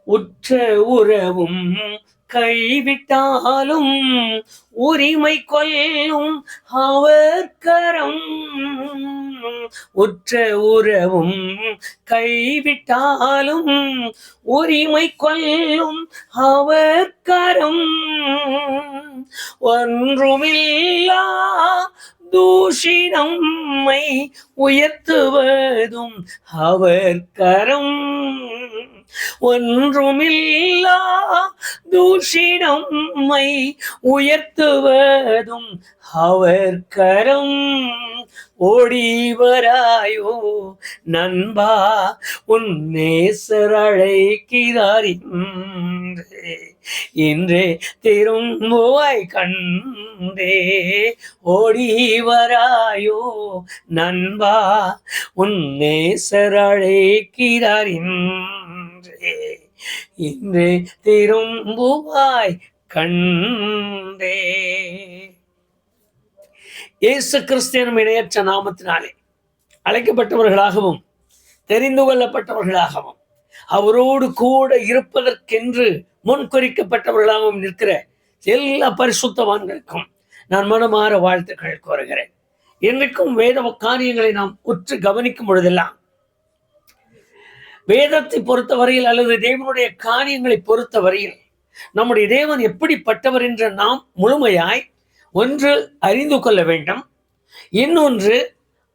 உற்ற உறவும் கைவிட்டாலும் உரிமை கொல்லும் அவர் கரம். உற்ற உறவும் கைவிட்டாலும் உரிமை கொல்லும் அவர் கரம். ஒன்றுமில்லா தூஷினம்மை உயர்த்துவதும் அவர் கரம். ஒன்றுமில்லா தூஷினம்மை உயர்த்துவதும் அவர் கரம். ஓடிவராயோ நண்பா, உன் நேசர் அழைக்கிறார் இன்றே திரும்புவாய் கண்டே. ஓடிவராயோ நண்பா, உன் நேசர் அழைக்கிறார் இன்றே திரும்புவாய் கண்டே. இயேசு கிறிஸ்து இணையற்ற நாமத்தினாலே அழைக்கப்பட்டவர்களாகவும் தெரிந்து கொள்ளப்பட்டவர்களாகவும் அவரோடு கூட இருப்பதற்கென்று முன்குறிக்கப்பட்டவர்களாகவும் நிற்கிற எல்லா பரிசுத்தவான்களுக்கும் நான் மனமாற வாழ்த்துக்கள் கோருகிறேன். இன்றைக்கும் வேத காரியங்களை நாம் உற்று கவனிக்கும் பொழுதெல்லாம் வேதத்தை பொறுத்தவரையில் அல்லது தேவனுடைய காரியங்களை பொறுத்தவரையில் நம்முடைய தேவன் எப்படிப்பட்டவர் என்ற நாம் முழுமையாய் ஒன்று அறிந்து கொள்ள வேண்டும். இன்னொன்று,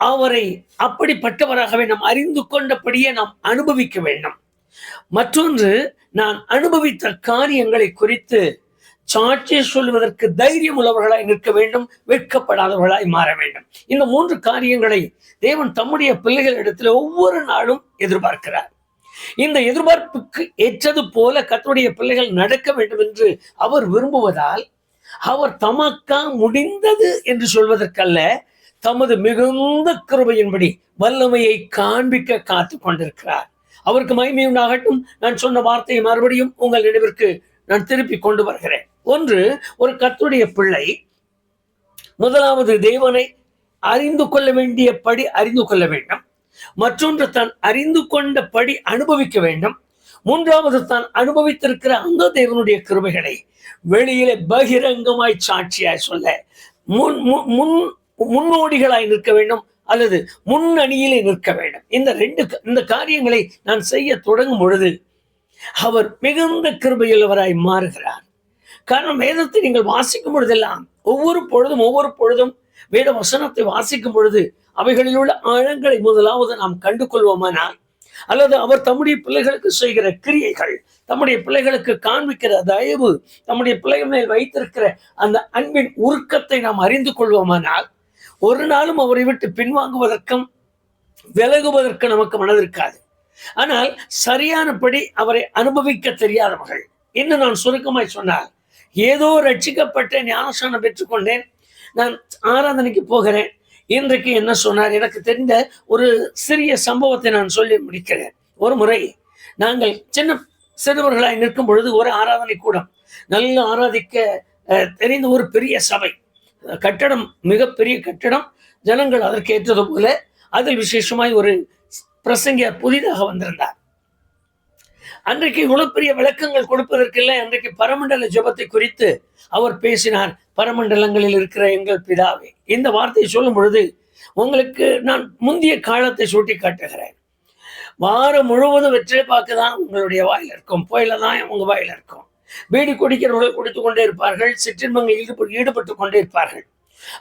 அவரை அப்படிப்பட்டவராகவே நாம் அறிந்து கொண்டபடியே நாம் அனுபவிக்க வேண்டும். மற்றொன்று, நான் அனுபவித்த காரியங்களை குறித்து சாட்சி சொல்வதற்கு தைரியம் உள்ளவர்களாய் நிற்க வேண்டும், வெட்கப்படாதவர்களாய் மாற வேண்டும். இந்த 3 காரியங்களை தேவன் தம்முடைய பிள்ளைகளிடத்தில் ஒவ்வொரு நாளும் எதிர்பார்க்கிறார். இந்த எதிர்பார்ப்புக்கு ஏற்றது போல கர்த்தருடைய பிள்ளைகள் நடக்க வேண்டும் என்று அவர் விரும்புவதால் அவர் தமக்கா முடிந்தது என்று சொல்வதற்கல்ல, தமது மிகுந்த கிருபையின்படி வல்லமையை காண்பிக்க காத்து கொண்டிருக்கிறார். அவருக்கு மகிமை உண்டாகட்டும். நான் சொன்ன வார்த்தையை மறுபடியும் உங்கள் நினைவிற்கு நான் திருப்பி கொண்டு வருகிறேன். ஒன்று, ஒரு கர்த்தருடைய பிள்ளை முதலாவது தேவனை அறிந்து கொள்ள வேண்டியபடி அறிந்து கொள்ள வேண்டும். மற்றொன்று, தான் அறிந்து கொண்டபடி அனுபவிக்க வேண்டும். மூன்றாவது, தான் அனுபவித்திருக்கிற அந்த தேவனுடைய கிருபைகளை வெளியிலே பகிரங்கமாய் சாட்சியாய் சொல்ல முன்னோடிகளாய் நிற்க வேண்டும் அல்லது முன்னணியிலே நிற்க வேண்டும். இந்த காரியங்களை நான் செய்ய தொடங்கும் பொழுது அவர் மிகுந்த கிருபையுள்ளவராய் மாறுகிறார். காரணம், வேதத்தை நீங்கள் வாசிக்கும் பொழுதெல்லாம் ஒவ்வொரு பொழுதும் வேத வசனத்தை வாசிக்கும் பொழுது அவைகளில் உள்ள ஆழங்களை முதலாவது நாம் கண்டு கொள்வோமானால், அல்லது அவர் தம்முடைய பிள்ளைகளுக்கு செய்கிற கிரியைகள், தம்முடைய பிள்ளைகளுக்கு காண்பிக்கிற தயவு, தம்முடைய பிள்ளைகள் மேல் வைத்திருக்கிற அந்த அன்பின் உருக்கத்தை நாம் அறிந்து கொள்வோமானால், ஒரு நாளும் அவரை விட்டு பின்வாங்குவதற்கும் விலகுவதற்கு நமக்கு மனதிருக்காது. ஆனால் சரியானபடி அவரை அனுபவிக்க தெரியாதவர்கள், இன்னும் நான் சுருக்கமாய் சொன்னால், ஏதோ ரட்சிக்கப்பட்ட ஞானஸ்நானம் பெற்றுக்கொண்டேன், நான் ஆராதனைக்கு போகிறேன், இன்றைக்கு என்ன சொன்னார், எனக்கு தெரிந்த ஒரு சிறிய சம்பவத்தை நான் சொல்லி முடிக்கிறேன். ஒரு முறை நாங்கள் சிறுவர்களாய் நிற்கும் பொழுது ஒரு ஆராதனை கூடம், நல்ல ஆராதிக்க தெரிந்த ஒரு பெரிய சபை கட்டடம், மிகப்பெரிய கட்டடம், ஜனங்கள் அதற்கு ஏற்றது போல அதில் விசேஷமாய் ஒரு பிரசங்கியார் புதிதாக வந்திருந்தார். அன்றைக்கு இவ்வளவு பெரிய விளக்கங்கள் கொடுப்பதற்கில்லை. அன்றைக்கு பரமண்டல ஜெபத்தை குறித்து அவர் பேசினார். பரமண்டலங்களில் இருக்கிற எங்கள் பிதாவே, இந்த வார்த்தையை சொல்லும் பொழுது உங்களுக்கு நான் முந்தைய காலத்தை சுட்டி காட்டுகிறேன். வாரம் முழுவதும் வெற்றிலை பார்க்கதான் உங்களுடைய வாயில் இருக்கும், புயல தான் உங்க வாயில் இருக்கும். பீடி குடிக்கிறவர்கள் குடித்துக் கொண்டே இருப்பார்கள், சிற்றின்பங்களில் ஈடுபட்டு கொண்டே இருப்பார்கள்.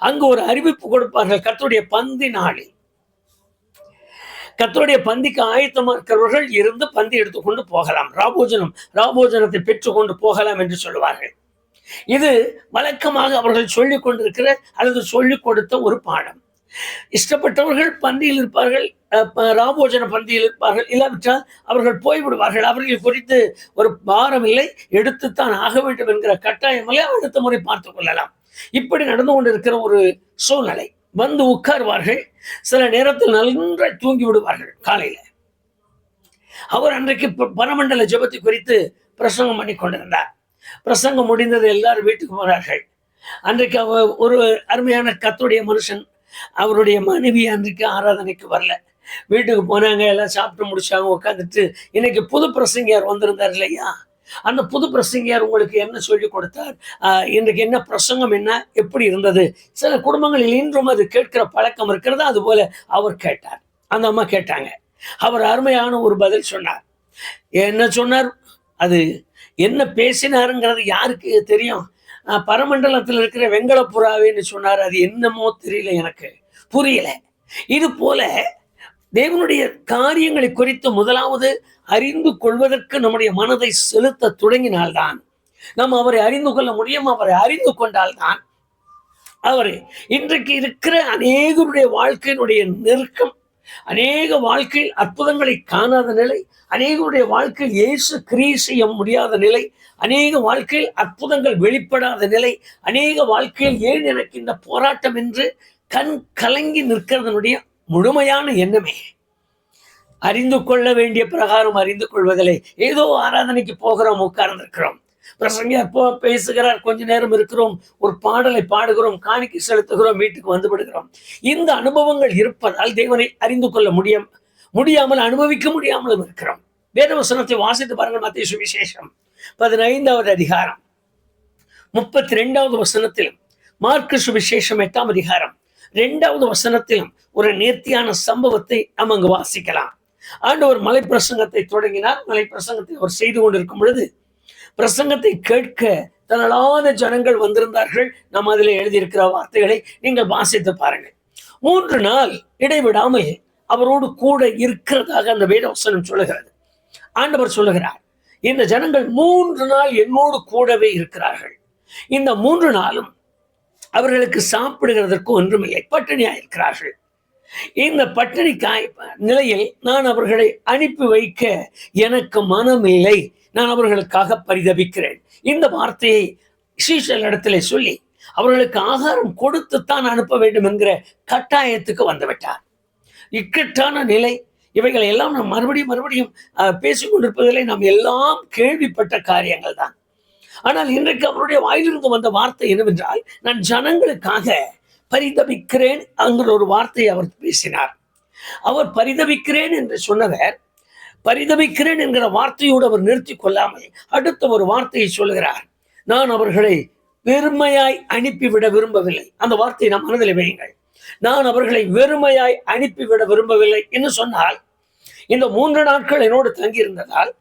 அங்கு ஒரு அறிவிப்பு கொடுப்பார்கள், கர்த்தருடைய பந்தி நாளில் கர்த்தருடைய பந்திக்கு ஆயத்தமா இருக்கிறவர்கள் இருந்து பந்தி எடுத்துக்கொண்டு போகலாம், ராபோஜனத்தை பெற்றுக்கொண்டு போகலாம் என்று சொல்லுவார்கள். இது வழக்கமாக அவர்கள் சொல்லிக் கொண்டிருக்கிற அல்லது சொல்லிக் கொடுத்த ஒரு பாடம். இஷ்டப்பட்டவர்கள் பந்தியில் இருப்பார்கள், ராபோஜன பந்தியில் இருப்பார்கள், இல்லாவிட்டால் அவர்கள் போய்விடுவார்கள். அவர்கள் குறித்து ஒரு பாரம் இல்லை, எடுத்துத்தான் ஆக வேண்டும் என்கிற கட்டாயமில்லை, அடுத்த முறை பார்த்துக் கொள்ளலாம். இப்படி நடந்து கொண்டிருக்கிற ஒரு சூழ்நிலை. வந்து உட்கார்வார்கள், சில நேரத்தில் நன்றாய் தூங்கி விடுவார்கள். காலையில அவர் அன்றைக்கு பரமண்டல ஜெபத்தை குறித்து பிரசங்கம் பண்ணி கொண்டிருந்தார். பிரசங்கம் முடிந்தது, எல்லாரும் வீட்டுக்கு போறார்கள். அன்றைக்கு அவர் ஒரு அருமையான கர்த்தருடைய மனுஷன், அவருடைய மனைவி அன்றைக்கு ஆராதனைக்கு வரல. வீட்டுக்கு போனாங்க, எல்லாம் சாப்பிட்டு முடிச்சாங்க, உட்காந்துட்டு இன்னைக்கு புது பிரசங்கியார் வந்திருந்தார் இல்லையா? அந்த புது பிரசங்கியார் உங்களுக்கு என்ன சொல்லி கொடுத்தார்? இன்றைக்கு என்ன பிரசங்கம், என்ன எப்படி இருந்தது? சில குடும்பங்களில் இன்றும் அது கேட்கிற பழக்கம் இருக்கிறது. அது போல அவர் கேட்டார். அந்த அம்மா கேட்டாங்க. அவர் அருமையான ஒரு பதில் சொன்னார். என்ன சொன்னார்? அது என்ன பேசினாருங்கிறது யாருக்கு தெரியும்? பரமண்டலத்தில் இருக்கிற வெங்கல புறாவேன்னு சொன்னார். அது என்னமோ தெரியல, எனக்கு புரியல. இது போல தேவனுடைய காரியங்களை குறித்து முதலாவது அறிந்து கொள்வதற்கு நம்முடைய மனதை செலுத்த தொடங்கினால்தான் நாம் அவரை அறிந்து கொள்ள முடியும். அவரை அறிந்து கொண்டால்தான் அவரை இன்றைக்கு இருக்கிற அநேகருடைய வாழ்க்கையினுடைய நெருக்கம், அநேக வாழ்க்கையில் அற்புதங்களை காணாத நிலை, அநேகருடைய வாழ்க்கையில் இயேசு கிரியை செய்ய முடியாத நிலை, அநேக வாழ்க்கையில் அற்புதங்கள் வெளிப்படாத நிலை, அநேக வாழ்க்கையில் ஏன் எனக்கு இந்த போராட்டம் என்று கண் கலங்கி நிற்கிறதனுடைய முழுமையான எண்ணமே அறிந்து கொள்ள வேண்டிய பிரகாரம் அறிந்து கொள்வதில்லை. ஏதோ ஆராதனைக்கு போகிறோம், உட்கார்ந்திருக்கிறோம், பிரசங்கர் பேசுகிறார், கொஞ்ச நேரம் இருக்கிறோம், ஒரு பாடலை பாடுகிறோம், காணிக்கை செலுத்துகிறோம், வீட்டுக்கு வந்து விடுகிறோம். இந்த அனுபவங்கள் இருப்பதால் தேவனை அறிந்து கொள்ள முடியாமல் அனுபவிக்க முடியாமலும் இருக்கிறோம். வேதவசனத்தை வாசித்து பாருங்கள். மத்தேயு சுவிசேஷம் 15வது அதிகாரம் 32வது வசனத்திலும், மார்க்கு சுவிசேஷம் 8ஆம் அதிகாரம் 2வது வசனத்திலும் ஒரு நேர்த்தியான சம்பவத்தை நாம் அங்கு வாசிக்கலாம். ஆண்டவர் மலை பிரசங்கத்தை தொடங்கினார். மலை பிரசங்கத்தை அவர் செய்து கொண்டிருக்கும் பொழுது பிரசங்கத்தை கேட்க திரளான ஜனங்கள் வந்திருந்தார்கள். நாம் அதில் எழுதியிருக்கிற வார்த்தைகளை நீங்கள் வாசித்து பாருங்கள். 3 நாள் இடைவிடாமல் அவரோடு கூட இருக்கிறதாக அந்த வேதவசனம் சொல்லுகிறது. ஆண்டவர் சொல்லுகிறார், இந்த ஜனங்கள் 3 நாள் என்னோடு கூடவே இருக்கிறார்கள். இந்த 3 நாளும் அவர்களுக்கு சாப்பிடுகிறதற்கு ஒன்றுமில்லை, பட்டினியாக இருக்கிறார்கள். இந்த பட்டினி நிலையில் நான் அவர்களை அனுப்பி வைக்க எனக்கு மனமில்லை, நான் அவர்களுக்காக பரிதபிக்கிறேன். இந்த வார்த்தையை சீஷர்களிடத்திலே சொல்லி அவர்களுக்கு ஆகாரம் கொடுத்துத்தான் அனுப்ப வேண்டும் என்கிற கட்டாயத்துக்கு வந்துவிட்டார். இக்கட்டான நிலை. இவைகளை எல்லாம் நாம் மறுபடியும் பேசிக் கொண்டிருப்பதிலே நாம் எல்லாம் கேள்விப்பட்ட காரியங்கள் தான். ஆனால் இன்றைக்கு அவருடைய வாயிலிருந்து வந்த வார்த்தை என்னவென்றால், நான் ஜனங்களுக்காக பரிதபிக்கிறேன் என்கிற ஒரு வார்த்தையை அவர் பேசினார். அவர் பரிதபிக்கிறேன் என்று சொன்னவர் பரிதபிக்கிறேன் என்கிற வார்த்தையோடு அவர் நிறுத்தி கொள்ளாமல் அடுத்த ஒரு வார்த்தையை சொல்கிறார். நான் அவர்களை வெறுமையாய் அனுப்பிவிட விரும்பவில்லை. அந்த வார்த்தையை நம் மனதில் வையுங்கள். நான் அவர்களை வெறுமையாய் அனுப்பிவிட விரும்பவில்லை என்று சொன்னால், இந்த 3 நாட்கள் என்னோடு தங்கியிருந்ததால்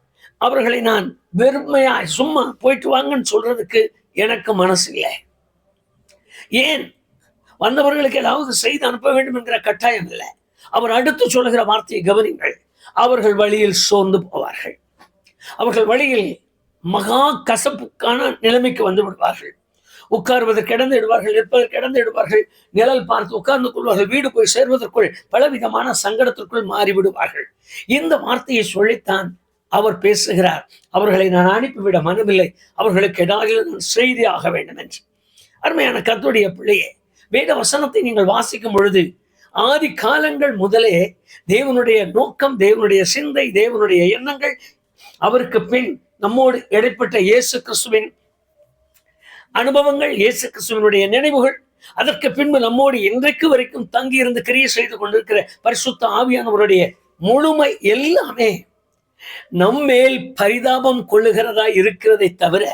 அவர்களை நான் வெறுமையாய் சும்மா போயிட்டு வாங்கன்னு சொல்றதுக்கு எனக்கு மனசு இல்லை. ஏன்? வந்தவர்களுக்கு ஏதாவது செய்து அனுப்ப வேண்டும் என்கிற கட்டாயம் இல்லை. அவர் அடுத்து சொல்லுகிற வார்த்தையை கவனிங்கள். அவர்கள் வழியில் சோர்ந்து போவார்கள். அவர்கள் வழியில் மகா கசப்புக்கான நிலைமைக்கு வந்து விடுவார்கள். உட்கார்வதற்கு கிடந்து விடுவார்கள், நிற்பதற்கு கிடந்து விடுவார்கள், நிழல் பார்த்து உட்கார்ந்து கொள்வார்கள், வீடு போய் சேர்வதற்குள் பலவிதமான சங்கடத்திற்குள் மாறிவிடுவார்கள். இந்த வார்த்தையை சொல்லித்தான் அவர் பேசுகிறார். அவர்களை நான் அனுப்பிவிட மனமில்லை, அவர்களுக்கு ஏதாவது நான் செய்தி ஆக வேண்டும் என்று. அருமையான கர்த்தருடைய பிள்ளையே, வேத வசனத்தை நீங்கள் வாசிக்கும் பொழுது ஆதி காலங்கள் முதலே தேவனுடைய நோக்கம், தேவனுடைய சிந்தை, தேவனுடைய எண்ணங்கள், அவருக்கு பின் நம்மோடு இடைப்பட்ட இயேசு கிறிஸ்துவின் அனுபவங்கள், இயேசு கிறிஸ்துவனுடைய நினைவுகள், அதற்கு பின்பு நம்மோடு இன்றைக்கு வரைக்கும் தங்கி இருந்து கிரியை செய்து கொண்டிருக்கிற பரிசுத்த ஆவியானவருடைய முழுமை எல்லாமே நம்மேல் பரிதாபம் கொள்ளுகிறதா இருக்கிறதை தவிர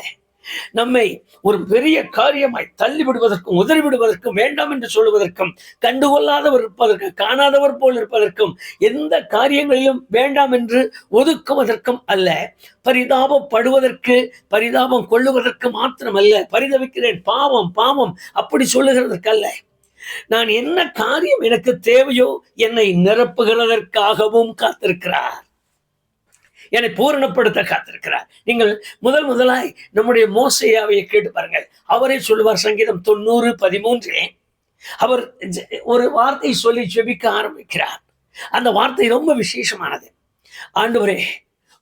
நம்மை ஒரு பெரிய காரியமாய் தள்ளி விடுவதற்கும் உதறி விடுவதற்கும் வேண்டாம் என்று சொல்லுவதற்கும் கண்டுகொள்ளாதவர் இருப்பதற்கும் காணாதவர் போல் இருப்பதற்கும் எந்த காரியங்களிலும் வேண்டாம் என்று ஒதுக்குவதற்கும் அல்ல, பரிதாபப்படுவதற்கு பரிதாபம் கொள்ளுவதற்கு மாத்திரமல்ல. பரிதவிக்கிறேன், பாவம் பாவம் அப்படி சொல்லுகிறதற்கல்ல. நான் என்ன காரியம் எனக்கு தேவையோ என்னை நிரப்புகிறதற்காகவும் காத்திருக்கிறார், என்னை பூரணப்படுத்த காத்திருக்கிறார். நீங்கள் முதலாய் நம்முடைய மோசேயாவையை கேட்டு பாருங்கள். அவரே சொல்லுவார், சங்கீதம் 90:13, அவர் ஒரு வார்த்தை சொல்லி ஜெபிக்க ஆரம்பிக்கிறார். அந்த வார்த்தை ரொம்ப விசேஷமானது. ஆண்டவரே,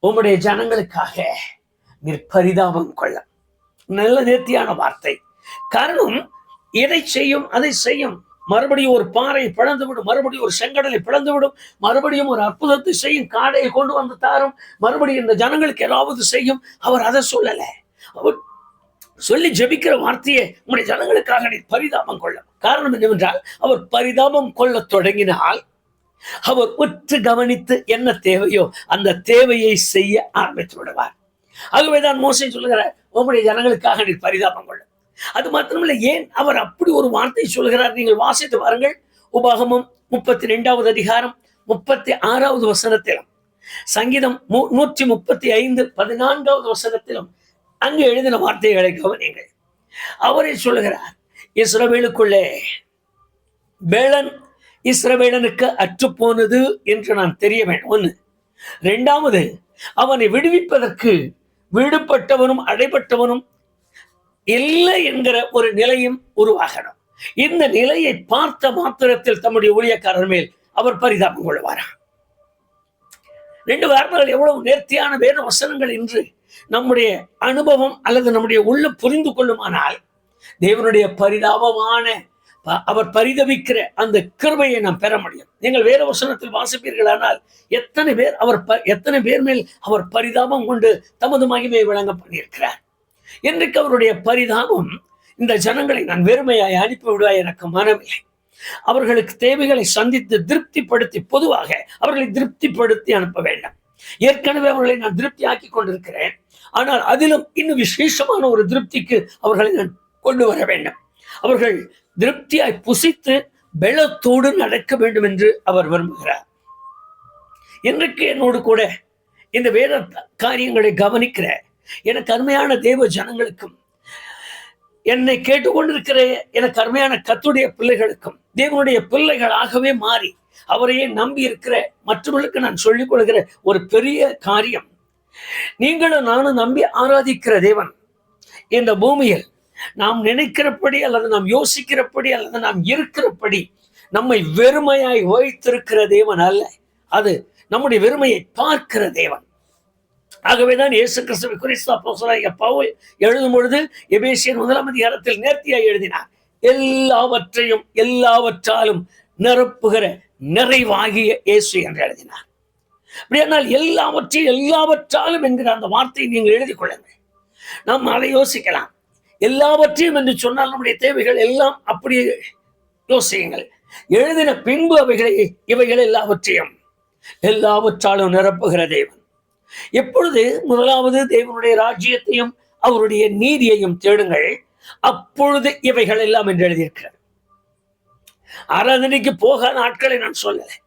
உம்முடைய ஜனங்களுக்காக நீர் பரிதாபம் கொள்ள. நல்ல நேர்த்தியான வார்த்தை. காரணம், எதை செய்யும் அதை செய்யும். மறுபடியும் ஒரு பாறை பிளந்து விடும், மறுபடியும் ஒரு செங்கடலை பிளந்து விடும், மறுபடியும் ஒரு அற்புதத்தை செய்யும், காடையை கொண்டு வந்து தாரும், மறுபடியும் இந்த ஜனங்களுக்கு ஏதாவது செய்யும். அவர் அதை சொல்லல. அவர் சொல்லி ஜெபிக்கிற வார்த்தையை உங்களுடைய ஜனங்களுக்காக நீ பரிதாபம் கொள்ள. காரணம் என்னவென்றால், அவர் பரிதாபம் கொள்ள தொடங்கினால் அவர் உற்று கவனித்து என்ன தேவையோ அந்த தேவையை செய்ய ஆரம்பித்து விடுவார். ஆகவேதான் மோசே சொல்லுகிறார், உம்முடைய ஜனங்களுக்காக நீ பரிதாபம் கொள்ள. அது மாத்திரமல்ல, ஏன் அவர் அப்படி ஒரு வார்த்தை சொல்கிறார் நீங்கள் வாசித்து பாருங்கள். உபாகமம் 32வது அதிகாரம் 36வது வசனத்திலும், சங்கீதம் 135 14வது வசனத்திலும் அங்கு எழுதின வார்த்தைகளை கவனிங்கள். அவரே சொல்லுகிறார், இஸ்ரவேலுக்குள்ளே பேலன் இஸ்ரவேலனுக்கு அற்றுப்போனது என்று நான் தெரிய வேண்டும். ஒன்று. இரண்டாவது, அவனை விடுவிப்பதற்கு விடுபட்டவனும் அடைபட்டவனும் இல்லை என்கிற ஒரு நிலையும் உருவாகணும். இந்த நிலையை பார்த்த மாத்திரத்தில் தம்முடைய ஊழியக்காரர் மேல் அவர் பரிதாபம் கொள்வாரா? 2 வார்த்தைகள் எவ்வளவு நேர்த்தியான வேத வசனங்கள் என்று நம்முடைய அனுபவம் அல்லது நம்முடைய உள்ள புரிந்து கொள்ளுமானால் தேவனுடைய பரிதாபமான அவர் பரிதவிக்கிற அந்த கிருபையை நாம் பெற முடியும். நீங்கள் வேத வசனத்தில் வாசிப்பீர்களானால் எத்தனை பேர் மேல் அவர் பரிதாபம் கொண்டு தமது மகிமையை விளங்க பண்ணியிருக்கிறார். இன்றைக்கு அவருடைய பரிதாபம், இந்த ஜனங்களை நான் வெறுமையாய் அனுப்பிவிடுவாய் எனக்கு மனமில்லை, அவர்களுக்கு தேவைகளை சந்தித்து திருப்திப்படுத்தி, பொதுவாக அவர்களை திருப்திப்படுத்தி அனுப்ப வேண்டாம். ஏற்கனவே அவர்களை நான் திருப்தி ஆக்கி கொண்டிருக்கிறேன், ஆனால் அதிலும் இன்னும் விசேஷமான ஒரு திருப்திக்கு அவர்களை நான் கொண்டு வர வேண்டும். அவர்கள் திருப்தியாய் புசித்து பெலத்தோடு நடக்க வேண்டும் என்று அவர் விரும்புகிறார். இன்றைக்கு என்னோடு கூட இந்த வேத காரியங்களை கவனிக்கிற எனக்கு அருமையான தேவ ஜனங்களுக்கும், என்னை கேட்டுக்கொண்டிருக்கிற எனக்கு அருமையான கர்த்தருடைய பிள்ளைகளுக்கும், தேவனுடைய பிள்ளைகளாகவே மாறி அவரையே நம்பி இருக்கிற மற்றவர்களுக்கு நான் சொல்லிக் கொள்கிற ஒரு பெரிய காரியம், நீங்களும் நானும் நம்பி ஆராதிக்கிற தேவன் இந்த பூமியில் நாம் நினைக்கிறபடி அல்லது நாம் யோசிக்கிறபடி அல்லது நாம் இருக்கிறபடி நம்மை வெறுமையாய் வைத்திருக்கிற தேவன் அல்ல, அது நம்முடைய வெறுமையை பார்க்கிற தேவன். ஆகவேதான் இயேசு கிறிஸ்துவை குறித்து அப்போஸ்தலனாகிய பவுல் எழுதும் பொழுது எபேசியர் 1ஆம் அதிகாரத்தில் நேர்த்தியாய் எழுதினார், எல்லாவற்றையும் எல்லாவற்றாலும் நிரப்புகிற நிறைவாகிய இயேசு என்று எழுதினார். அப்படியானால் எல்லாவற்றையும் எல்லாவற்றாலும் என்கிற அந்த வார்த்தையை நீங்கள் எழுதிக் கொள்ளுங்கள். நாம் அதை யோசிக்கலாம். எல்லாவற்றையும் என்று சொன்னால் நம்முடைய தேவைகள் எல்லாம் அப்படியே யோசியுங்கள். எழுதின பின்பு இவைகள் எல்லாவற்றையும் எல்லாவற்றாலும் நிரப்புகிற தேவன். எப்பொழுது முதலாவது தேவனுடைய ராஜ்யத்தையும் அவருடைய நீதியையும் தேடுங்கள், அப்பொழுது இவைகள் எல்லாம் என்று எழுதியிருக்கிறார். ஆராதனைக்கு போகாத ஆட்களை நான் சொல்லலை,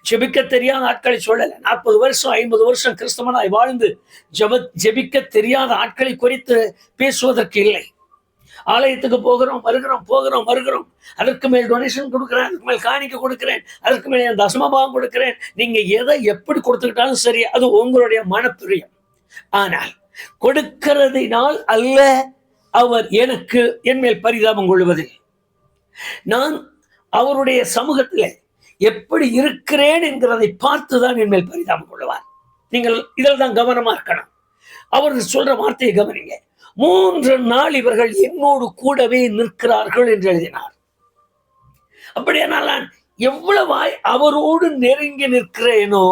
ஜெபிக்க தெரியாத ஆட்களை சொல்லலை. 40 வருஷம் 50 வருஷம் கிறிஸ்தவனாய் வாழ்ந்து ஜெபிக்க தெரியாத ஆட்களை குறித்து பேசுவதற்கு இல்லை. ஆலயத்துக்கு போகிறோம் வருகிறோம், அதற்கு மேல் டொனேஷன் கொடுக்கிறேன், அதற்கு மேல் காணிக்க கொடுக்கிறேன், அதற்கு மேல் என் தசமபாகம் கொடுக்கிறேன். நீங்க எதை எப்படி கொடுத்துக்கிட்டாலும் சரி, அது உங்களுடைய மனப்பிரியம். ஆனால் கொடுக்கிறதினால் அல்ல அவர் எனக்கு என் மேல் பரிதாபம் கொள்வதில், நான் அவருடைய சமூகத்தில் எப்படி இருக்கிறேன் என்கிறதை பார்த்துதான் என் மேல் பரிதாபம் கொள்வார். நீங்கள் இதில் தான் கவனமா இருக்கணும். அவர் சொல்ற வார்த்தையை கவனிங்க. 3 நாள் இவர்கள் என்னோடு கூடவே நிற்கிறார்கள் என்று எழுதினார். அப்படியானால் நான் எவ்வளவாய் அவரோடு நெருங்கி நிற்கிறேனோ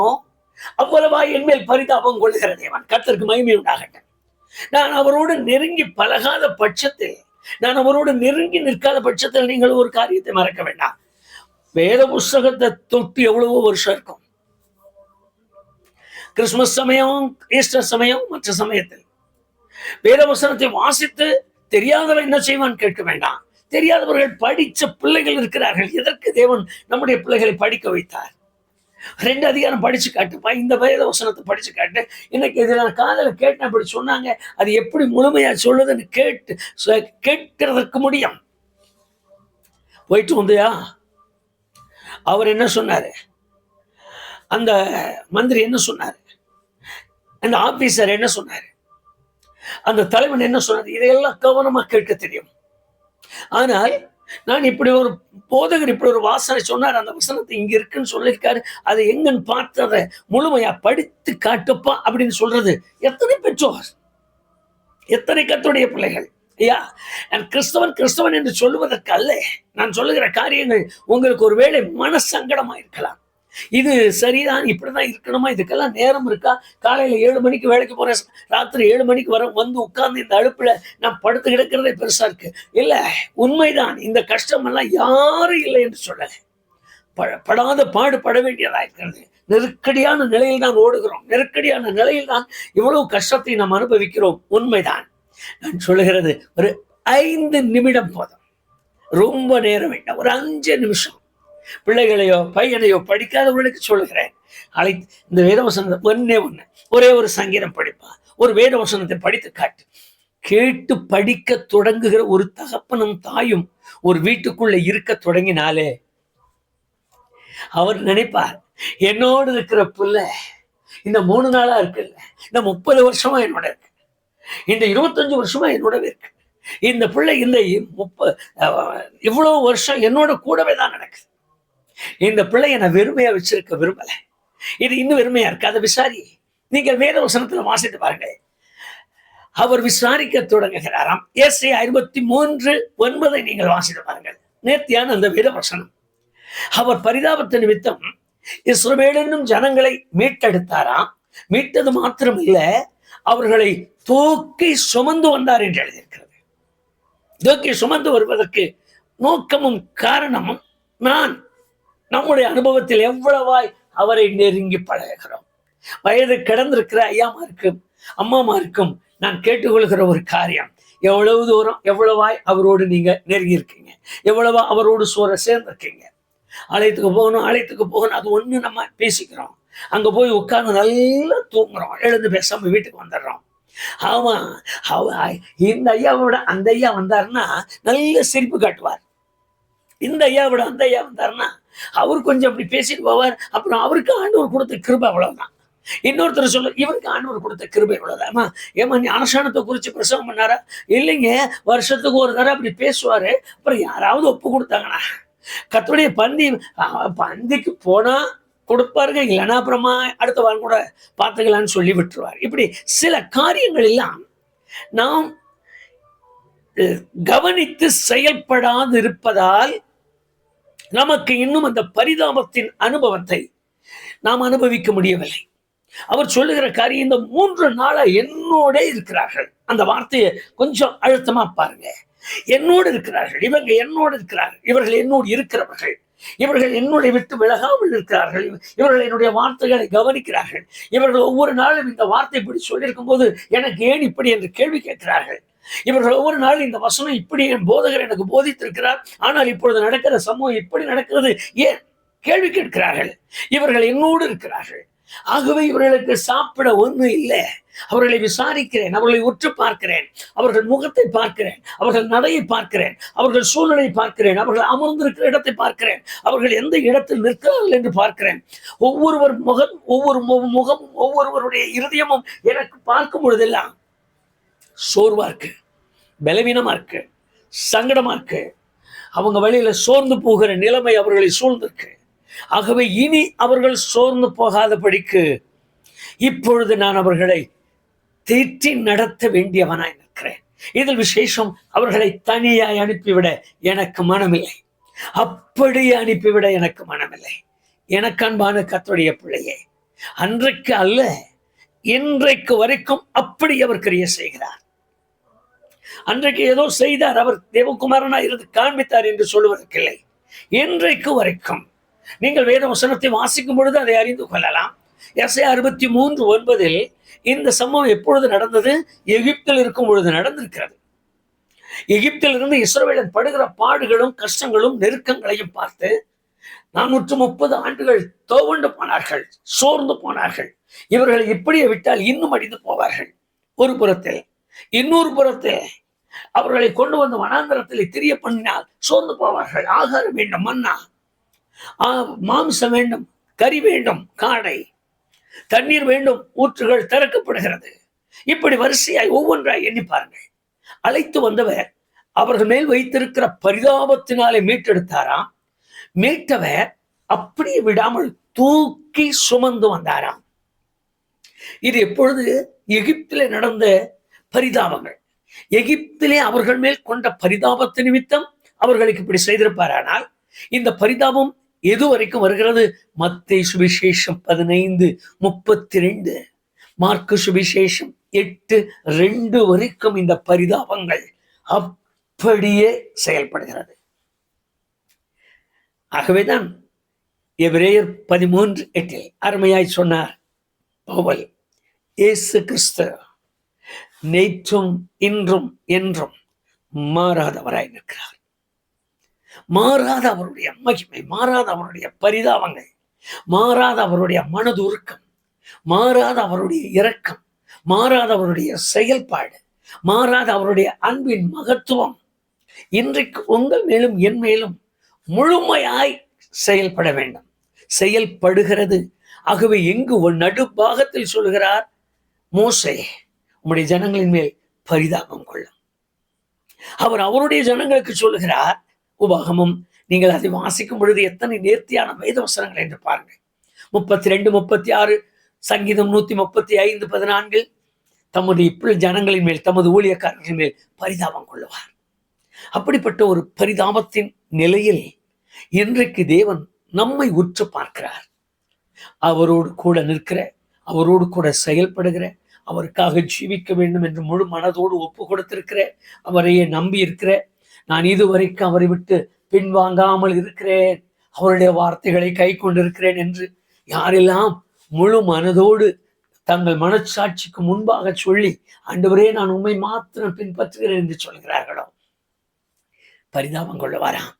அவ்வளவாய் என் மேல் பரிதாபம் கொள்கிற தேவன். கர்த்தருக்கு மகிமை உண்டாகட்டும். நான் அவரோடு நெருங்கி பழகாத பட்சத்தில், நான் அவரோடு நெருங்கி நிற்காத பட்சத்தில் நீங்கள் ஒரு காரியத்தை மறக்க வேண்டாம். வேத புஸ்தகத்தை தொட்டு எவ்வளவோ வருஷம் இருக்கும். கிறிஸ்துமஸ் சமயம், ஈஸ்டர் சமயம், மற்ற சமயத்தில் வேத வசனத்தை வாசித்து தெரியாதவன் என்ன செய்வான் கேட்க வேண்டாம். தெரியாதவர்கள் படிச்ச பிள்ளைகள் இருக்கிறார்கள். எதற்கு தேவன் நம்முடைய பிள்ளைகளை படிக்க வைத்தார்? 2 அதிகாரம் படிச்சு காட்டுப்பா, இந்த வேத வசனத்தை படிச்சு காட்டு. இன்னைக்கு இதுல காதல கேட்டேன், அப்படி சொன்னாங்க, அது எப்படி முழுமையா சொல்லுதுன்னு கேட்கிறதுக்கு முடியும். போயிட்டு வந்தியா? அவர் என்ன சொன்னாரு? அந்த மந்திரி என்ன சொன்னாரு? அந்த ஆபீசர் என்ன சொன்னாரு? அந்த தலைவன் என்ன சொன்னார்? இதையெல்லாம் கவனமா கேட்க தெரியும். ஆனால் நான் இப்படி ஒரு போதகர் இப்படி ஒரு வாசனை சொன்னார், அந்த வசனத்தை இங்க இருக்குன்னு சொல்லியிருக்காரு, அதை எங்கன்னு பார்த்து அதை முழுமையா படித்து காட்டுப்பா அப்படின்னு சொல்றது எத்தனை பெற்றோர், எத்தனை கர்த்தருடைய பிள்ளைகள். ஐயா, நான் கிறிஸ்தவன் என்று சொல்லுவதற்கு அல்ல. நான் சொல்லுகிற காரியங்கள் உங்களுக்கு ஒருவேளை மனசங்கடமா இருக்கலாம். இது சரிதான், இப்படிதான் இருக்கணுமா, இதுக்கெல்லாம் நேரம் இருக்கா? காலையில 7 மணிக்கு வேலைக்கு போறேன், ராத்திரி 7 மணிக்கு வந்து உட்கார்ந்து இந்த அடுப்புல நான் படுத்து கிடக்கிறதே பெருசா இருக்கு. இல்ல, உண்மைதான். இந்த கஷ்டம் எல்லாம் யாரும் இல்லை என்று சொல்லல. படாத பாடுபட வேண்டியதாக இருக்கிறது. நெருக்கடியான நிலையில் தான் ஓடுகிறோம். நெருக்கடியான நிலையில் தான் இவ்வளவு கஷ்டத்தை நாம் அனுபவிக்கிறோம். உண்மைதான். நான் சொல்லுகிறது ஒரு 5 நிமிடம் போதும். ரொம்ப நேரம் வேண்டாம். ஒரு 5 நிமிஷம். பிள்ளைகளையோ பையனையோ படிக்காதவர்களுக்கு சொல்லுகிறேன். இந்த வேதவசனத்தை ஒண்ணு ஒரே ஒரு சங்கீதம் படிப்பா, ஒரு வேதவசனத்தை படித்து காட்டு. கேட்டு படிக்க தொடங்குகிற ஒரு தகப்பனும் தாயும் ஒரு வீட்டுக்குள்ள இருக்க தொடங்கினாலே அவர் நினைப்பார், என்னோடு இருக்கிற பிள்ளை இந்த 3 நாளா இருக்குல்ல, இந்த 30 வருஷமா என்னோட இருக்கு, இந்த 25 வருஷமா என்னோட இருக்கு, இந்த பிள்ளை இந்த இவ்வளவு வருஷம் என்னோட கூடவே தான் நடக்குது. இந்த பிள்ளைய நான் வெறுமையா வச்சிருக்க விரும்பல. இது இன்னும் வெறுமையா இருக்கு, அதை விசாரி. நீங்கள் வேத வசனத்துல வாசித்து பாருங்க. அவர் விசாரிக்க தொடங்குகிறாராம். ஏசாயா 53:9 நீங்கள் வாசித்து பாருங்கள். நேர்த்தியான அந்த வேத வசனம். அவர் பரிதாபத்து நிமித்தம் இஸ்ரவேல் என்னும் ஜனங்களை மீட்டெடுத்தாராம். மீட்டது மாத்திரம் இல்ல, அவர்களை தூக்கி சுமந்து வந்தார் என்று எழுதியிருக்கிறது. தூக்கி சுமந்து வருவதற்கு நோக்கமும் காரணமும் நான் நம்முடைய அனுபவத்தில் எவ்வளவாய் அவரை நெருங்கி பழகிறோம். வயது கடந்திருக்கிற ஐயாமாருக்கும் அம்மாமாருக்கும் நான் கேட்டுக்கொள்கிற ஒரு காரியம், எவ்வளவு தூரம் எவ்வளவாய் அவரோடு நீங்க நெருங்கி இருக்கீங்க, எவ்வளவா அவரோடு சேர்ந்திருக்கீங்க. ஆலயத்துக்கு போகணும் அது ஒண்ணு நம்ம பேசிக்கிறோம். அங்க போய் உட்கார்ந்து நல்லா தூங்குறோம், எழுந்து பேசாம வீட்டுக்கு வந்துடுறோம். ஆமா, இந்த ஐயாவோட அந்த ஐயா வந்தாருன்னா நல்ல சிரிப்பு காட்டுவார். இந்த ஐயாவோட அந்த ஐயா வந்தாருன்னா அவர் கொஞ்சம் அப்படி பேசிட்டு போவார். அப்புறம் அவருக்கு ஆண்டவர் கொடுத்த கிருபை அவ்வளவுதான். இன்னொருத்தர் சொல்ல, இவருக்கு ஆண்டவர் கொடுத்த கிருபை இவ்வளவுதான். ஏமா நீ அரசாணத்தை குறிச்சு பிரசவம் பண்ணாரா? இல்லைங்க, வருஷத்துக்கு ஒரு தடவை அப்படி பேசுவாரு. அப்புறம் யாராவது ஒப்பு கொடுத்தாங்கண்ணா, கர்த்தருடைய பந்திக்கு போனா கொடுப்பாருங்க, இல்லைன்னா அப்புறமா அடுத்த வாரம் கூட பார்த்துக்கலான்னு சொல்லி விட்டுருவார். இப்படி சில காரியங்கள் எல்லாம் நாம் கவனித்து செயல்படாது இருப்பதால் நமக்கு இன்னும் அந்த பரிதாபத்தின் அனுபவத்தை நாம் அனுபவிக்க முடியவில்லை. அவர் சொல்லுகிற காரியம், இந்த 3 நாளா என்னோட இருக்கிறார்கள். அந்த வார்த்தையை கொஞ்சம் அழுத்தமா பாருங்க. என்னோடு இருக்கிறார்கள், இவங்க என்னோடு இருக்கிறார்கள், இவர்கள் என்னோடு இருக்கிறவர்கள், இவர்கள் என்னுடைய விட்டு விலகாமல் இருக்கிறார்கள், இவர்கள் என்னுடைய வார்த்தைகளை கவனிக்கிறார்கள், இவர்கள் ஒவ்வொரு நாளும் இந்த வார்த்தை இப்படி சொல்லியிருக்கும் போது எனக்கு ஏன் இப்படி என்று கேள்வி கேட்கிறார்கள், இவர்கள் ஒவ்வொரு நாளும் இந்த வசனம் இப்படி என் போதகர் எனக்கு போதித்திருக்கிறார், ஆனால் இப்பொழுது நடக்கிற சமூகம் இப்படி நடக்கிறது ஏன் கேள்வி கேட்கிறார்கள். இவர்கள் என்னோடு இருக்கிறார்கள். ஆகவே இவர்களுக்கு சாப்பிட ஒண்ணு இல்லை. அவர்களை விசாரிக்கிறேன், அவர்களை உற்று பார்க்கிறேன், அவர்கள் முகத்தை பார்க்கிறேன், அவர்கள் நடையை பார்க்கிறேன், அவர்கள் சூழ்நிலை பார்க்கிறேன், அவர்கள் அமர்ந்திருக்கிற இடத்தை பார்க்கிறேன், அவர்கள் எந்த இடத்தில் நிற்கிறார்கள் என்று பார்க்கிறேன். ஒவ்வொருவர் முகம் ஒவ்வொருவருடைய இருதயமும் எனக்கு பார்க்கும் பொழுதெல்லாம் சோர்வா இருக்கு, பலவீனமா இருக்கு, சங்கடமா இருக்கு. அவங்க வழியில சோர்ந்து போகிற நிலைமை அவர்களை சூழ்ந்திருக்கு. ஆகவே இனி அவர்கள் சோர்ந்து போகாதபடிக்கு இப்பொழுது நான் அவர்களை தேற்றி நடத்த வேண்டியவனாய் நிற்கிறேன். இதில் விசேஷம், அவர்களை தனியாய் அனுப்பிவிட எனக்கு மனமில்லை, அப்படியே அனுப்பிவிட எனக்கு மனமில்லை. எனக்கு அன்பான கர்த்தருடைய பிள்ளையே, அன்றைக்கு அல்ல இன்றைக்கு வரைக்கும் அப்படி அவர் கிரியை செய்கிறார். அன்றைக்கு ஏதோ செய்தார், அவர் தேவகுமாரனா இருந்து காண்பித்தார் என்று சொல்லுவதற்கில்லை. இன்றைக்கு வரைக்கும் நீங்கள் வேத வசனத்தை வாசிக்கும் பொழுது அதை அறிந்து கொள்ளலாம். ஏசாயா 63:9 இந்த சம்பவம் எப்பொழுது நடந்தது? எகிப்தில் இருக்கும் பொழுது நடந்திருக்கிறது. எகிப்தில் இருந்து இஸ்ரவேலன் படுகிற பாடுகளும் கஷ்டங்களும் நெருக்கங்களையும் பார்த்து 430 ஆண்டுகள் தோவண்டு போனார்கள், சோர்ந்து போனார்கள். இவர்களை இப்படியே விட்டால் இன்னும் அடிந்து போவார்கள். ஒரு புறத்தில், இன்னொரு புறத்தில் அவர்களை கொண்டு வந்து வனாந்தரத்தில் திரிய பண்ணினால் சோர்ந்து போவார்கள். ஆகாரம் வேண்டும், மன்னா, மாம்சம் வேண்டும், கறி வேண்டும், காடை, தண்ணீர் வேண்டும், ஊற்றுகள் திறக்கப்படுகிறது. இப்படி வரிசையாய் ஒவ்வொன்றாய் எண்ணி பாருங்கள். அழைத்து வந்தவர் அவர்கள் மேல் வைத்திருக்கிற பரிதாபத்தினாலே மீட்டெடுத்தாராம். மீட்டவர் அப்படியே விடாமல் தூக்கி சுமந்து வந்தாராம். இது எப்பொழுது? எகிப்திலே நடந்த பரிதாபங்கள். எகிப்திலே அவர்கள் மேல் கொண்ட பரிதாபத்து நிமித்தம் அவர்களுக்கு இப்படி செய்திருப்பாரானால், இந்த பரிதாபம் எது வரைக்கும் வருகிறது? மத்தேயு சுவிசேஷம் 15:32, மார்க்கு சுவிசேஷம் 8:2 வரைக்கும் இந்த பரிதாபங்கள் அப்படியே செயல்படுகிறது. ஆகவேதான் எபிரேயர் 13:8 அருமையாய் சொன்னார் பவுல், இயேசு கிறிஸ்து நேற்றும் இன்றும் என்றும் மாறாதவராய் நிற்கிறார். மாறாத அவருடைய மகிமை, மாறாத அவருடைய பரிதாபங்கள், மாறாத அவருடைய மனதுருக்கம், மாறாத அவருடைய இரக்கம், மாறாத அவருடைய செயல்பாடு, மாறாத அவருடைய அன்பின் மகத்துவம் இன்றைக்கு உங்கள் மேலும் என் மேலும் முழுமையாய் செயல்பட வேண்டும், செயல்படுகிறது. ஆகவே எங்கு ஒரு நடுப்பாகத்தில் சொல்கிறார், மோசே உம்முடைய ஜனங்களின் மேல் பரிதாபம் கொள்ளும். அவர் அவருடைய ஜனங்களுக்கு சொல்லுகிறார். உபாகமம் நீங்கள் அதை வாசிக்கும் பொழுது எத்தனை நேர்த்தியான வேதவசனங்கள் என்று பாருங்கள். 32, 36, சங்கீதம் 135, 14 தமது ஜனங்களின் மேல், தமது ஊழியக்காரர்களின் மேல் பரிதாபம் கொள்ளுவார். அப்படிப்பட்ட ஒரு பரிதாபத்தின் நிலையில் இன்றைக்கு தேவன் நம்மை உற்று பார்க்கிறார். அவரோடு கூட நிற்கிற, அவரோடு கூட செயல்படுகிற, அவருக்காக ஜீவிக்க வேண்டும் என்று முழு மனதோடு ஒப்பு கொடுத்திருக்கிற, அவரையே நம்பி இருக்கிற, நான் இதுவரைக்கும் அவரை விட்டு பின்வாங்காமல் இருக்கிறேன், அவருடைய வார்த்தைகளை கை கொண்டிருக்கிறேன் என்று யாரெல்லாம் முழு மனதோடு தங்கள் மனச்சாட்சிக்கு முன்பாக சொல்லி, ஆண்டவரே நான் உண்மை மாத்திரம் பின்பற்றுகிறேன் என்று சொல்கிறார்களோ, பரிதாபம் கொள்ளுவாராம்.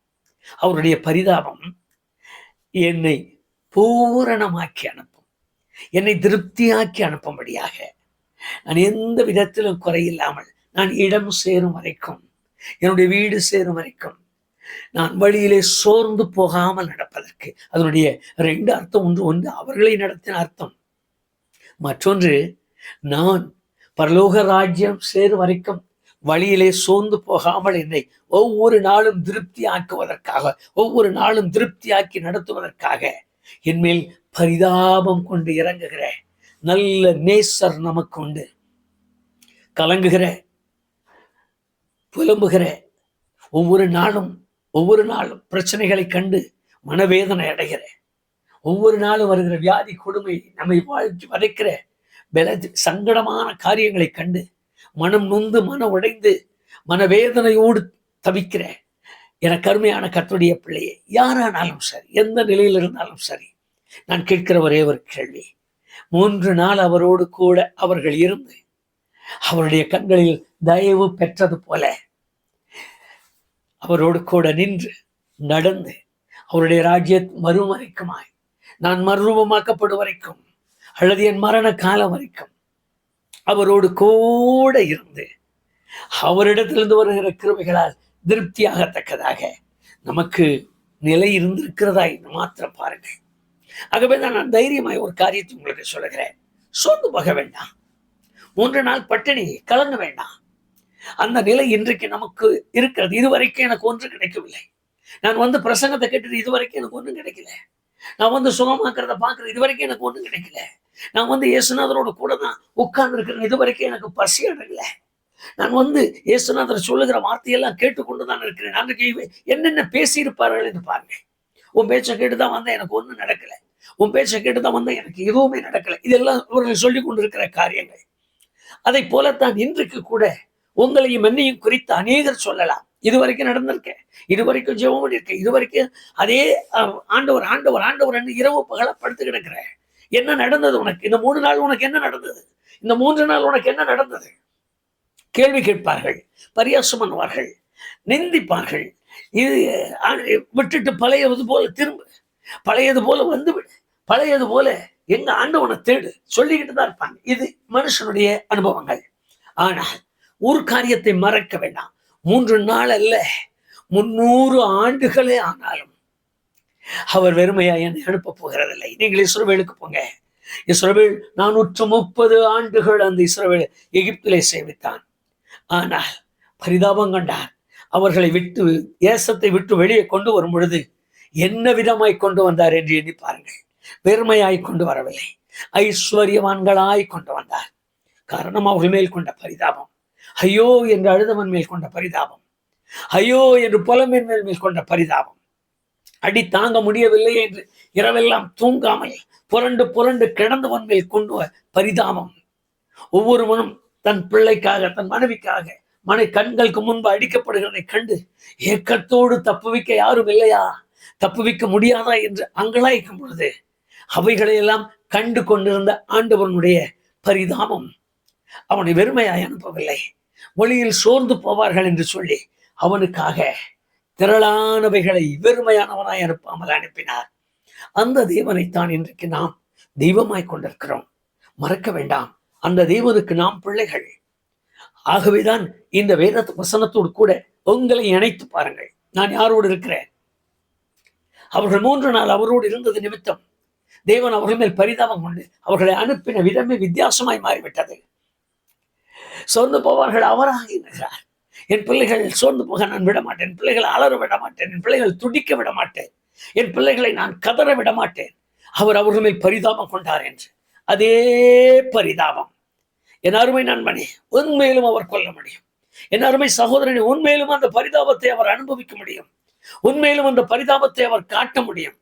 அவருடைய பரிதாபம் என்னை பூரணமாக்கி அனுப்பும், என்னை திருப்தியாக்கி அனுப்பும்படியாக, நான் எந்த விதத்திலும் குறையில்லாமல் நான் இடம் சேரும் வரைக்கும், என்னுடைய வீடு சேரும் வரைக்கும் நான் வழியிலே சோர்ந்து போகாமல் நடப்பதற்கு. அதனுடைய 2 அர்த்தம். ஒன்று அவர்களை நடத்தின அர்த்தம், மற்றொன்று நான் பரலோக ராஜ்யம் சேரும் வரைக்கும் வழியிலே சோர்ந்து போகாமல் என்னை ஒவ்வொரு நாளும் திருப்தி ஆக்குவதற்காக, ஒவ்வொரு நாளும் திருப்தியாக்கி நடத்துவதற்காக என்மேல் பரிதாபம் கொண்டு இறங்குகிற நல்ல நேசர் நமக்கு உண்டு. கலங்குகிற, புலம்புகிற, ஒவ்வொரு நாளும் பிரச்சனைகளை கண்டு மனவேதனை அடைகிற, ஒவ்வொரு நாளும் வருகிற வியாதி கொடுமை நம்மை வாழ்த்து வதைக்கிற சங்கடமான காரியங்களை கண்டு மனம் நொந்து, மன உடைந்து, மனவேதனையோடு தவிக்கிற எனக்கு அருமையான கர்த்தருடைய பிள்ளையே, யாரானாலும் சரி, எந்த நிலையில் இருந்தாலும் சரி, நான் கேட்கிற ஒரே ஒரு கேள்வி, 3 நாள் அவரோடு கூட அவர்கள் இருந்து அவருடைய கண்களில் தயவு பெற்றது போல அவரோடு கூட நின்று நடந்து அவருடைய ராஜ்ய மறுமறைக்குமாய் நான் மறுரூபமாக்கப்படும் வரைக்கும் அல்லது என் மரண காலம் வரைக்கும் அவரோடு கூட இருந்து அவரிடத்திலிருந்து வருகிற கிருபைகளால் திருப்தியாகத்தக்கதாக நமக்கு நிலை இருந்திருக்கிறதா என்று மாத்திரம் பாருங்கள். ஆகவே தான் நான் தைரியமாய் ஒரு காரியத்தை உங்களுக்கு சொல்லுகிறேன். சோர்ந்து போக வேண்டாம், 3 நாள் பட்டினி கலங்க வேண்டாம். அந்த நிலை இன்றைக்கு நமக்கு இருக்கிறது. இதுவரைக்கும் எனக்கு ஒன்று கிடைக்கவில்லை. நான் பிரசங்கத்தை கேட்டுட்டு இதுவரைக்கும் எனக்கு ஒன்றும் கிடைக்கல. நான் சுகமாக்குறத பார்க்குறது இதுவரைக்கும் எனக்கு ஒன்றும் கிடைக்கல. நான் இயேசுநாதரோட கூட தான் உட்கார்ந்து இருக்கிறேன், இதுவரைக்கும் எனக்கு பசி அடங்கல. நான் இயேசுநாதர் சொல்லுகிற வார்த்தையெல்லாம் கேட்டுக்கொண்டு தான் இருக்கிறேன். அன்றைக்கு என்னென்ன பேசியிருப்பார்கள் என்று பாருங்க. உன் பேச்சை கேட்டுதான் வந்தேன், எனக்கு ஒன்றும் நடக்கல. உன் பேச்சை கேட்டுதான் வந்தேன், எனக்கு எதுவுமே நடக்கல. இதெல்லாம் இவர்கள் சொல்லி கொண்டிருக்கிற காரியங்கள். அதை போலத்தான் இன்றைக்கு கூட உங்களையும் என்னையும் குறித்து அநேகர் சொல்லலாம். இதுவரைக்கும் நடந்திருக்கேன், இதுவரைக்கும் ஜெபம் பண்ணியிருக்கேன், இதுவரைக்கும் அதே ஆண்டவர் ஆண்டவர் ஆண்டவர் என்று இரவு பகல படுத்து கிடக்கிறேன். என்ன நடந்தது உனக்கு? இந்த 3 நாள் உனக்கு என்ன நடந்தது? இந்த 3 நாள் உனக்கு என்ன நடந்தது? கேள்வி கேட்பார்கள், பரியாசம் பண்ணுவார்கள், நிந்திப்பார்கள். இது விட்டுட்டு பழையது போல திரும்ப, பழையது போல வந்துவிடு, பழையது போல எங்க ஆண்டவனை தேடு சொல்லிக்கிட்டு தான் இருப்பாங்க. இது மனுஷனுடைய அனுபவங்கள். ஆனால் ஒரு காரியத்தை மறக்க வேண்டாம், 3 நாள் அல்ல, 300 ஆண்டுகளே ஆனாலும் அவர் வெறுமையா என்னை அனுப்ப போகிறதில்லை. நீங்கள் இஸ்ரவேலுக்கு போங்க. இஸ்ரவேல் 430 ஆண்டுகள் அந்த இஸ்ரவேல் எகிப்திலே சேவித்தான். ஆனால் பரிதாபம் கண்டார். அவர்களை விட்டு, தேசத்தை விட்டு வெளியே கொண்டு வரும் பொழுது என்ன விதமாய் கொண்டு வந்தார் என்று எண்ணி பாருங்கள். பெருமையாய் கொண்டு வரவில்லை, ஐஸ்வர்யவான்களாய் கொண்டு வந்தார். காரணம் அவர்கள் மேல் கொண்ட பரிதாபம். ஐயோ என்று அழுதவன் மேல் கொண்ட பரிதாபம், ஐயோ என்று புலம்பின் மேல் கொண்ட பரிதாபம், அடி தாங்க முடியவில்லை என்று இரவெல்லாம் தூங்காமல் புரண்டு புரண்டு கிடந்தவன் மேல் கொண்டு பரிதாபம். ஒவ்வொருவனும் தன் பிள்ளைக்காக, தன் மனைவிக்காக கண்களுக்கு முன்பு அடிக்கப்படுகிறதை கண்டு ஏக்கத்தோடு தப்புவிக்க யாரும் இல்லையா? தப்புவிக்க முடியாதா என்று அங்கலாய்க்கும் பொழுது அவைகளையெல்லாம் கண்டு கொண்டிருந்த ஆண்டவனுடைய பரிதாபம் அவனை வெறுமையாய் அனுப்பவில்லை. வழியில் சோர்ந்து போவார்கள் என்று சொல்லி அவனுக்காக திரளானவைகளை வெறுமையானவனாய் அனுப்பாமல் அனுப்பினார். அந்த தேவனைத்தான் இன்றைக்கு நாம் தெய்வமாய் கொண்டிருக்கிறோம். மறக்க வேண்டாம், அந்த தேவனுக்கு நாம் பிள்ளைகள். ஆகவேதான் இந்த வேத வசனத்தோடு கூட உங்களை இணைத்து பாருங்கள். நான் யாரோடு இருக்கிறேன்? அவர்கள் 3 நாள் அவரோடு இருந்தது நிமித்தம் தேவன் அவர்கள் மேல் பரிதாபம் கொண்டு அவர்களை அனுப்பின விதமே வித்தியாசமாய் மாறிவிட்டது. சோர்ந்து போவார்கள், அவராக இருக்கிறார். என் பிள்ளைகள் சோர்ந்து போக நான் விட மாட்டேன். என் பிள்ளைகளை அலற விட மாட்டேன். என் பிள்ளைகள் துடிக்க விட மாட்டேன். என் பிள்ளைகளை நான் கதற விட மாட்டேன். அவர் அவர்கள் மேல் பரிதாபம் கொண்டார் என்று அதே பரிதாபம் என் அருமை நண்பனே உண்மையிலும் அவர் கொள்ள முடியும். என் அருமை சகோதரனே உண்மையிலும் அந்த பரிதாபத்தை அவர் அனுபவிக்க முடியும். உண்மையிலும் அந்த பரிதாபத்தை அவர் காட்ட முடியும்.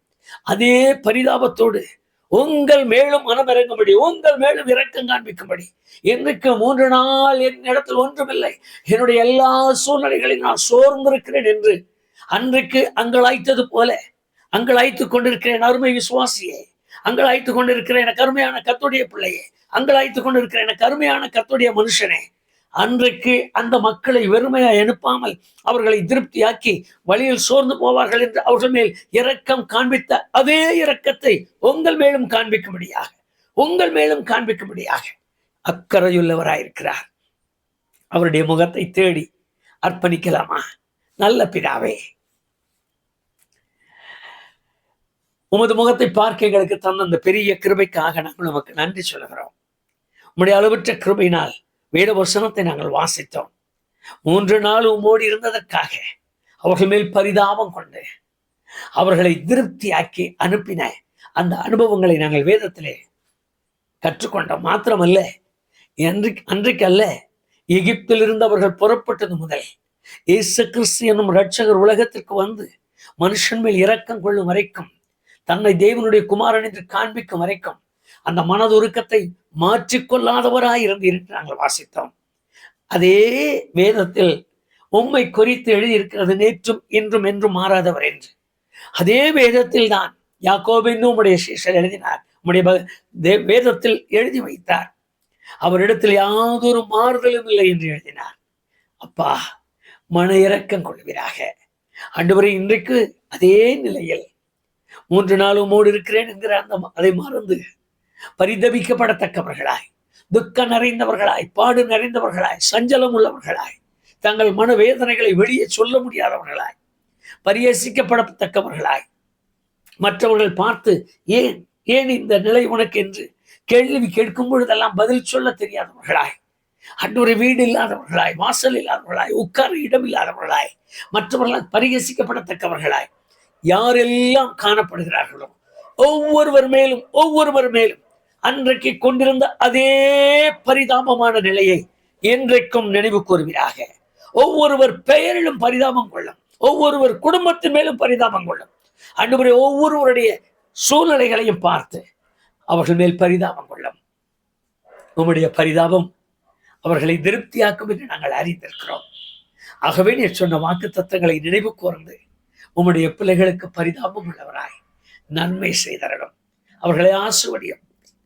அதே பரிதாபத்தோடு உங்கள் மேலும் மனமிறங்கும்படி, உங்கள் மேலும் இரக்கம் காண்பிக்கும்படி, எனக்கு 3 நாள் என் இடத்தில் ஒன்றுமில்லை, என்னுடைய எல்லா சூழ்நிலைகளையும் நான் சோர்ந்திருக்கிறேன் என்று அன்றைக்கு அங்கலாய்த்தது போல அங்கலாய்த்துக் கொண்டிருக்கிறேன் அருமை விசுவாசியே, அங்கலாய்த்துக் கொண்டிருக்கிறேன் எனக்கு அருமையான கர்த்தருடைய பிள்ளையே, அங்கலாய்த்துக் கொண்டிருக்கிறேன் எனக்கு அருமையான கர்த்தருடைய மனுஷனே. அன்றைக்கு அந்த மக்களை வெறுமையாய் அனுப்பாமல் அவர்களை திருப்தியாக்கி வழியில் சோர்ந்து போவார்கள் என்று அவர்கள் மேல் இரக்கம் காண்பித்த அதே இரக்கத்தை உங்கள் மேலும் காண்பிக்கும்படியாக, உங்கள் மேலும் காண்பிக்கும்படியாக அக்கறையுள்ளவராயிருக்கிறார். அவருடைய முகத்தை தேடி அர்ப்பணிக்கலாமா? நல்ல பிதாவே, உமது முகத்தை பார்க்க எங்களுக்கு தந்த அந்த பெரிய கிருபைக்காக நாங்கள் நமக்கு நன்றி சொல்கிறோம். உம்முடைய அளவற்ற கிருபையினால் வேத வசனத்தை நாங்கள் வாசித்தோம். 3 நாள் உம்மோடு இருந்ததற்காக அவர்கள் மேல் பரிதாபம் கொண்டு அவர்களை திருப்தியாக்கி அனுப்பின அந்த அனுபவங்களை நாங்கள் வேதத்திலே கற்றுக்கொண்டோம். மாத்திரமல்ல, அன்றைக்கு அல்ல, எகிப்திலிருந்து அவர்கள் புறப்பட்டது முதல் இயேசு கிறிஸ்து என்னும் இரட்சகர் உலகத்திற்கு வந்து மனுஷன் மேல் இரக்கம் கொள்ளும் வரைக்கும், தன்னை தேவனுடைய குமாரன் என்று காண்பிக்கும் வரைக்கும் அந்த மனதுருக்கத்தை மாற்றிக்கொள்ளாதவராய் இருந்து நாங்கள் வாசித்தோம். அதே வேதத்தில் உம்மை குறித்து எழுதியிருக்கிறது, நேற்றும் இன்றும் என்றும் மாறாதவர் என்று. அதே வேதத்தில் தான் யாக்கோபு உம்முடைய சீஷர் எழுதினார், உம்முடைய வேதத்தில் எழுதி வைத்தார். அவரிடத்தில் யாதொரு மாறுதலும் இல்லை என்று எழுதினார். அப்பா, மன இரக்கம் கொள்வீராக. ஆண்டவரே, இன்றைக்கு அதே நிலையில் 3 நாள் உம்மோடு இருக்கிறேன் என்கிற அதை மறந்து பரிதபிக்கப்படத்தக்கவர்களாய், துக்கம் நிறைந்தவர்களாய், பாடு நிறைந்தவர்களாய், சஞ்சலம் உள்ளவர்களாய், தங்கள் மனவேதனைகளை வெளியே சொல்ல முடியாதவர்களாய், பரியசிக்கப்படத்தக்கவர்களாய், மற்றவர்கள் பார்த்து ஏன் ஏன் இந்த நிலை உனக்கு என்று கேள்வி கேட்கும் பொழுதெல்லாம் பதில் சொல்ல தெரியாதவர்களாய், அன்றொரு வீடு இல்லாதவர்களாய், வாசல் இல்லாதவர்களாய், உட்கார இடம் இல்லாதவர்களாய், மற்றவர்களால் பரிகசிக்கப்படத்தக்கவர்களாய் யாரெல்லாம் காணப்படுகிறார்களோ ஒவ்வொருவர் மேலும் அன்றைக்கு கொண்டிருந்த அதே பரிதாபமான நிலையை இன்றைக்கும் நினைவு கூறுவீராக. ஒவ்வொருவர் பெயரிலும் பரிதாபம் கொள்ளும், ஒவ்வொருவர் குடும்பத்தின் மேலும் பரிதாபம் கொள்ளும். ஆண்டவரே, ஒவ்வொருவருடைய சூழ்நிலைகளையும் பார்த்து அவர்கள் மேல் பரிதாபம் கொள்ளும். உம்முடைய பரிதாபம் அவர்களை திருப்தியாக்கும் என்று நாங்கள் அறிந்திருக்கிறோம். ஆகவே நீ சொன்ன வாக்கு தத்தங்களை நினைவு கூர்ந்து உம்முடைய பிள்ளைகளுக்கு பரிதாபம் உள்ளவராய் நன்மை செய்தரணும். அவர்களை ஆசிர்வதியும்,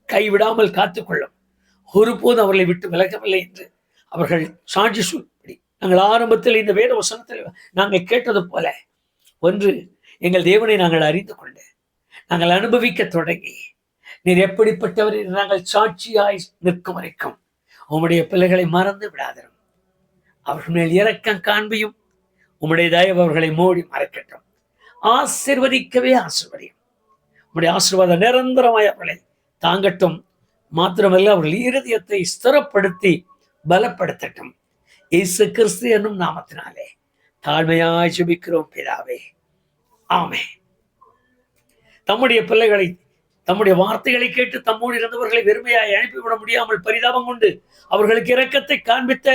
கைவிடாமல் காத்துக்கொள்ளும். ஒருபோது அவர்களை விட்டு விலகவில்லை என்று அவர்கள் சாட்சி சொல்படி நாங்கள் ஆரம்பத்தில் இந்த வேத வசனத்தில் நாங்கள் கேட்டது போல, ஒன்று, எங்கள் தேவனை நாங்கள் அறிந்து கொண்டு நாங்கள் அனுபவிக்க தொடங்கி நீர் எப்படிப்பட்டவர் என்று நாங்கள் சாட்சியாய் நிற்கும் வரைக்கும் உம்முடைய பிள்ளைகளை மறந்து விடாதரும். அவர்கள் மேல் இரக்கம் காண்பியும். உம்முடைய தயவு அவர்களை மூடி மறைக்கட்டும். ஆசீர்வதிக்கவே ஆசீர்வதியும். உம்முடைய ஆசீர்வாத நிரந்தரமாய் அவர்களை தாங்கட்டும். மாத்திரமல்ல, அவர்கள் இருதயத்தை ஸ்திரப்படுத்தி பலப்படுத்தட்டும். இயேசு கிறிஸ்து என்னும் நாமத்தினாலே தாழ்மையாய் ஜெபிக்கிறோம் பிதாவே, ஆமென். தம்முடைய பிள்ளைகளை, தம்முடைய வார்த்தைகளை கேட்டு தம்மோடு இருந்தவர்களை வெறுமையாய் அனுப்பிவிட முடியாமல் பரிதாபம் கொண்டு அவர்களுக்கு இரக்கத்தை காண்பித்த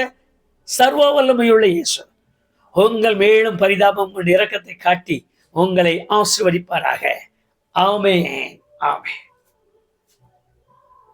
சர்வ வல்லமையுள்ள இயேசு உங்கள் மேலும் பரிதாபம் கொண்டு இரக்கத்தை காட்டி உங்களை ஆசீர்வதிப்பாராக. ஆமென், ஆமென்.